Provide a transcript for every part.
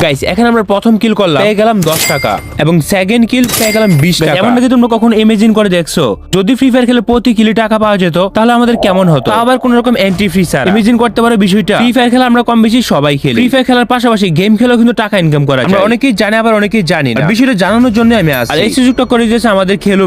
Guys এখন আমরা প্রথম কিল করলাম, পেয়ে গেলাম 10 টাকা এবং সেকেন্ড কিল পেয়ে গেলাম 20 টাকা। এমন নাকি তোমরা কখন ইমেজিন করে দেখছো যদি ফ্রি ফায়ার খেলে প্রতি কিলে টাকা পাওয়া যেত তাহলে আমাদের কেমন হতো? আবার কোন রকম এন্ট্রি ফ্রি ছাড়া। ইমেজিন করতে পারো বিষয়টা। ফ্রি ফায়ার খেলা আমরা কম বেশি সবাই খেলি। ফ্রি ফায়ার খেলার পাশাপাশি গেম খেলেও কিন্তু টাকা ইনকাম করা যায়। আমরা অনেকেই জানি আবার অনেকেই জানি না। বিষয়টা জানানোর জন্য আমি আসছি। আর এই সুযোগটা করে দিয়েছে আমাদের খেলু।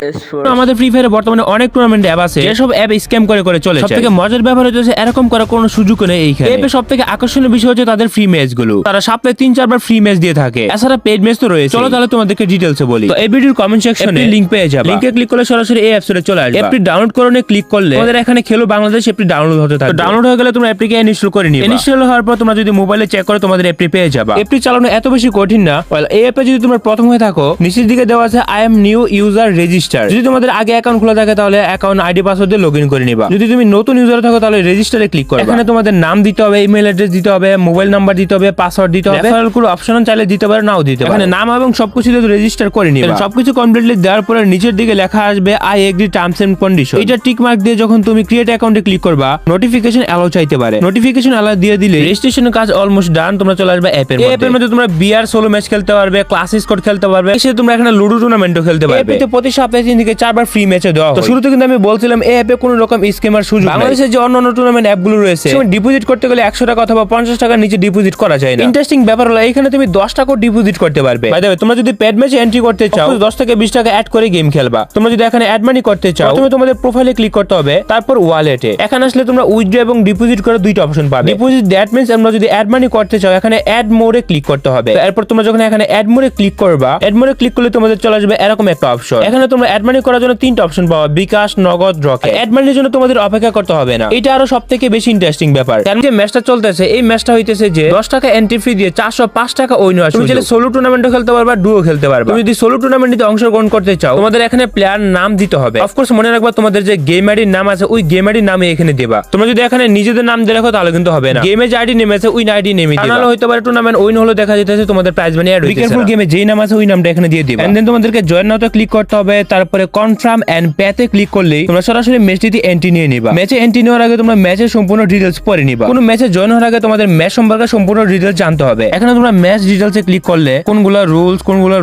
আমাদের ফ্রি ফায়ারে বর্তমানে অনেক টুর্নামেন্ট অ্যাপ আছে যেসব অ্যাপ স্ক্যাম করে করে চলে। সবথেকে মজার ব্যাপার হচ্ছে এরকম করার কোনো সুযোগ নেই এইখানে। অ্যাপে সবথেকে আকর্ষণীয় বিষয় হচ্ছে তাদের ফ্রি ম্যাচ গুলো। তারা সপ্তাহে 3-4 বার ফ্রি ম্যাচ দিয়ে থাকে। এছাড়া পেড ম্যাচ তো রয়েছে। চলো তাহলে তোমাদেরকে ডিটেইলসে বলি। তো এই ভিডিওর কমেন্ট সেকশনে লিংক পেয়ে যাবে। লিংকে ক্লিক করলে সরাসরি এই অ্যাপসে চলে আসবে। অ্যাপটি ডাউনলোড করনে ক্লিক করলে আমাদের এখানে খেলো বাংলাদেশ অ্যাপটি ডাউনলোড হতে থাকবে। ডাউনলোড হয়ে গেলে তোমরা অ্যাপটিকে ইনস্টল করে নিবে। ইনস্টল হওয়ার পর তোমরা যদি মোবাইলে চেক করো তোমাদের অ্যাপটি পেয়ে যাবে। অ্যাপটি চালানো এত বেশি কঠিন না। এই অ্যাপে যদি তোমরা প্রথম হয়ে থাকো নিচের দিকে দেওয়া আছে I am new user register. যদি তোমাদের আগে অ্যাকাউন্ট খোলা থাকে তাহলে অ্যাকাউন্ট আইডি পাসওয়ার্ড দিয়ে লগইন করে নিবা। যদি তুমি নতুন ইউজার থাকো তাহলে রেজিস্টারে ক্লিক করবে। এখানে তোমাদের নাম দিতে হবে, ইমেল অ্যাড্রেস দিতে হবে, মোবাইল নাম্বার দিতে হবে, পাসওয়ার্ড দিতে হবে। রেফারেল কোড অপশন চাইলে দিতে পারো, নাও দিতে পারো। এখানে নাম এবং সবকিছু দিয়ে রেজিস্টার করে নিবা। সবকিছু কমপ্লিটলি দেওয়ার পরে নিচের দিকে লেখা আসবে I agree terms and condition. এটা টিক মার্ক দিয়ে যখন তুমি ক্রিয়েট অ্যাকাউন্টে ক্লিক করবা নোটিফিকেশন অ্যালাউ চাইতে পারে। নোটিফিকেশন অ্যালাউ দিয়ে দিলে রেজিস্ট্রেশনের কাজ অলমোস্ট ডান। তোমরা চলে আসবে অ্যাপের মধ্যে। অ্যাপের মধ্যে তোমরা বিআর সোলো ম্যাচ খেলতে পারবে, ক্লাস স্কোর খেলতে পারবে। এসে তোমরা এখানে লুডো টুর্নামেন্টও খেলতে পারবে। এতে প্রতি সপ্তাহে 3 থেকে 4 বার ফ্রি ম্যাচে দেওয়া হয়। তো শুরুতে কিন্তু আমি বলছিলাম এই অ্যাপে কোনো রকম স্ক্যামার সুযোগ নাই। বাংলাদেশে যে অন্যান্য টুর্নামেন্ট অ্যাপগুলো রয়েছে সেখানে ডিপোজিট করতে গেলে 100 টাকা অথবা 50 টাকার নিচে ডিপোজিট করা যায় না। ইন্টারেস্টিং ব্যাপার হলো এখানে তুমি 10 টাকা ডিপোজিট করতে পারবে। বাই দ্য ওয়ে তোমরা যদি পেড ম্যাচে এন্ট্রি করতে চাও 10 থেকে 20 টাকা অ্যাড করে গেম খেলবা। তোমরা যদি এখানে অ্যাড মানি করতে চাও প্রথমে তোমাদের প্রোফাইলে ক্লিক করতে হবে, তারপর ওয়ালেটে। এখানে আসলে তোমরা উইথড্র এবং ডিপোজিট করে দুইটা অপশন পাবে। ডিপোজিট দ্যাট মিন্স আমরা যদি অ্যাড মানি করতে চাও এখানে অ্যাড মোডে ক্লিক করতে হবে। এরপর তোমরা যখন এখানে অ্যাড মোডে ক্লিক করবা, অ্যাড মোডে ক্লিক করলে তোমাদের চলে আসবে এরকম একটা অপশন। এখানে তোমরা অ্যাড মানি করার জন্য 3টা অপশন পাবা, বিকাশ, নগদ, রকেট। অ্যাড মানির জন্য তোমাদের অপেক্ষা করতে হবে না। এটা আরো সবথেকে বেশি ইন্টারেস্টিং ব্যাপার। কারণ যে ম্যাচটা চলতেছে এই ম্যাচটা হইতেছে যে 10 টাকা এন্ট্রি ফি দিয়ে 405 টাকা উইন হয়। তুমি চাইলে সোলো টুর্নামেন্টও খেলতে পারবা, ডুও খেলতে পারবা। তুমি যদি সোলো টুর্নামেন্টে অংশগ্রহণ করতে চাও তোমাদের এখানে প্লেয়ার নাম দিতে হবে। অফকোর্স মনে রাখবা তোমাদের যে গেম আইডির নাম আছে ওই গেম আইডির নামে এখানে দেবা। তোমরা যদি এখানে নিজেদের নাম দিয়ে রাখো তাহলে কিন্তু হবে না। গেমে যে আইডি নেম আছে ওই আইডি নেমে দিবা। তাহলে হয়তো পারে টুর্নামেন্ট উইন হলো দেখা যাচ্ছে তোমাদের প্রাইজ মানি অ্যাড হইছে। বিকেরফুল গেমে যেই নাম আছে ওই নামটা এখানে দিয়ে দিবা। এন্ড দেন তোমাদেরকে জয়েন নাওতে ক্লিক করতে হবে, তারপরে কনফার্ম এন্ড পেতে ক্লিক করলেই তোমরা সরাসরি ম্যাচটিতে এন্ট্রি নিয়ে নিবা। ম্যাচে এন্ট্রি নেওয়ার আগে তোমরা ম্যাচের সম্পূর্ণ ডিটেইলস পড়ে নিবা। কোন ম্যাচে জয়েন হওয়ার আগে তোমাদের ম্যাচ সম্পর্কে সম্পূর্ণ ডিটেইলস জানতে হবে। এখানে তোমরা ম্যাচ ডিটেইলসে ক্লিক করলে কোনগুলো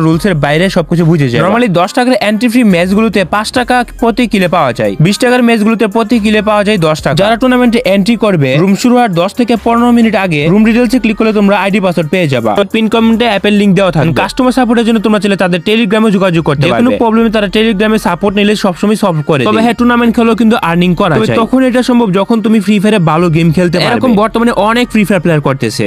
রুলস এর বাইরে সবকিছু বুঝে যায়। নরমালি 10 টাকার এন্ট্রি ফ্রি ম্যাচগুলোতে 5 টাকা প্রতি কিলে পাওয়া যায়। 20 টাকার ম্যাচগুলোতে প্রতি কিলে পাওয়া যায় 10 টাকা। যারা টুর্নামেন্টে এন্ট্রি করবে রুম শুরু হওয়ার 10 থেকে 15 মিনিট আগে রুম ডিটেইলসে ক্লিক করলে তোমরা আইডি পাসওয়ার্ড পেয়ে যাবা। পিন কমেন্টে অ্যাপের লিংক দেওয়া থাকবে। কাস্টমার সাপোর্টের জন্য তোমরা চাইলে তাদের টেলিগ্রামে যোগাযোগ করতে পারবে। যে কোনো প্রবলেমে তারা টেলিগ্রামে সাপোর্ট নিলে সবসময় সলভ করে। তবে হ্যাঁ টুর্নামেন্ট খেলেও কিন্তু আর্নিং করা যায়। তখন এটা সম্ভব যখন তুমি ফ্রি ফায়ারে ভালো গেম খেলতে পারবে। এরকম বর্তমানে অনেক ফ্রি ফায়ার প্লেয়ার করতেছে।